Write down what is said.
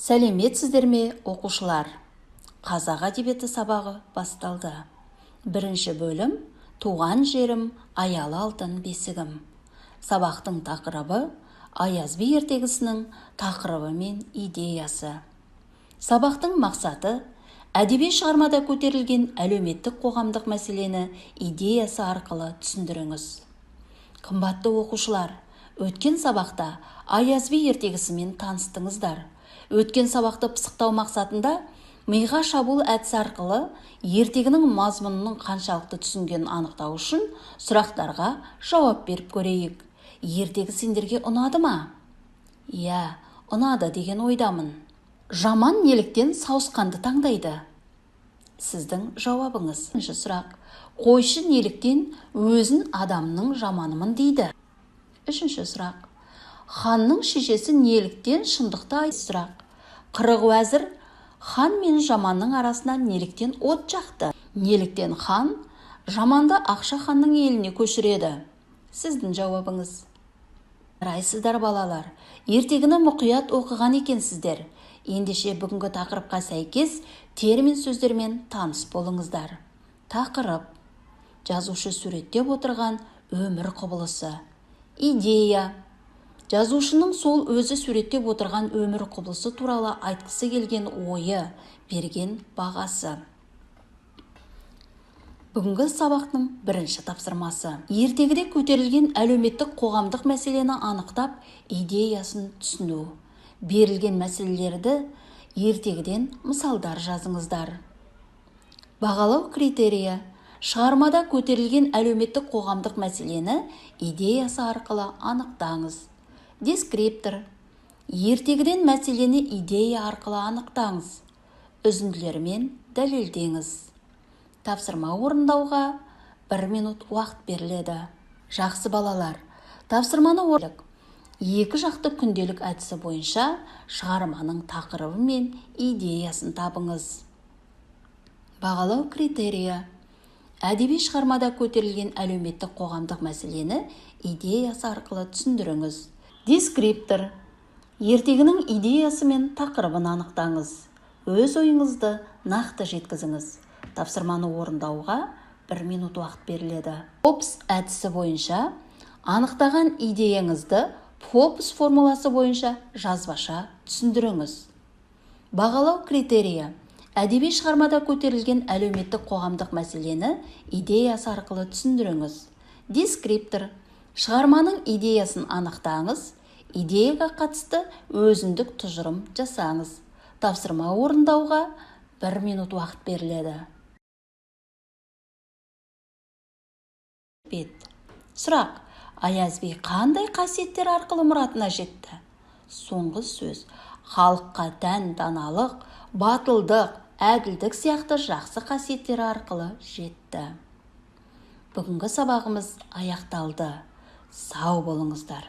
Сәлеметсіздер ме, оқушылар? Қазақ әдебиеті сабағы басталды. Бірінші бөлім «Туған жерім, аялы алтын бесігім». Сабақтың тақырыбы Аяз би ертегісінің тақырыбы мен идеясы. Сабақтың мақсаты әдеби шығармада көтерілген әлеуметтік қоғамдық мәселені идеясы арқылы түсіндіріңіз. Қымбатты оқушылар, өткен сабақта Аяз би ертегісімен таныстыңыздар. Өткен сабақты пысықтау мақсатында миға шабуыл әдісі арқылы ертегінің мазмұнының қаншалықты түсінгенін анықтау үшін сұрақтарға жауап беріп көрейік. Ертегі сендерге ұнады ма? Иә, ұнады деген ойдамын. Жаман неліктен сауысқанды таңдайды? Сіздің жауабыңыз. Үшінші сұрақ. Қойшы неліктен өзін адамның жаманымын дейді? Үшінші сұрақ. Ханның шешесі неліктен шындықты айтты? Сұрақ. Қырық уәзір хан мен жаманның арасынан неліктен от жақты? Неліктен хан жаманды Ақша ханның еліне көшіреді? Сіздің жауабыңыз. Райсыздар балалар, ертегіні мұқият оқыған екенсіздер. Ендеше бүгінгі тақырыпқа сәйкес термин сөздермен таныс болыңыздар. Тақырып: жазушы суреттеп отырған өмір құбылысы. Идея: жазушының сол өзі суреттеп отырған өмір құбылысы туралы айтқысы келген ойы, берген бағасы. Бүгінгі сабақтың бірінші тапсырмасы: ертегіде көтерілген әлеуметтік қоғамдық мәселені анықтап, идеясын түсіну. Берілген мәселелерді ертегіден мысалдар жазыңыздар. Бағалау критерийі: шығармада көтерілген әлеуметтік қоғамдық мәселені идеясы арқылы анықтаңыз. Дескриптор: ертегіден мәселені идея арқылы анықтаңыз. Үзінділермен дәлелдеңіз. Тапсырма орындауға 1 минут уақыт беріледі. Жақсы балалар, тапсырманы орындау екі жақты күнделік әдісі бойынша шығарманың тақырыбы мен идеясын табыңыз. Бағалау критерийі: әдеби шығармада көтерілген әлеуметтік қоғамдық мәселені идеясы арқылы түсіндіріңіз. Дескриптор: ертегінің идеясы мен тақырыбын анықтаңыз. Өз ойыңызды нақты жеткізіңіз. Тапсырманы орындауға 1 минут уақыт беріледі. Попс әдісі бойынша анықтаған идеяңызды Попс формуласы бойынша жазбаша түсіндіріңіз. Бағалау критерийі: әдеби шығармада көтерілген әлеуметтік қоғамдық мәселені идеясы арқылы түсіндіріңіз. Дескриптор: шығарманың идеясын анықтаңыз, идеяға қатысты өзіндік тұжырым жасаңыз. Тапсырма орындауға 1 минут уақыт беріледі. Сұрақ: Аяз би қандай қасиеттер арқылы мұратына жетті? Соңғы сөз: халыққа тән даналық, батылдық, әділдік сияқты жақсы қасиеттер арқылы жетті. Бүгінгі сабағымыз аяқталды. Сау болыңыздар.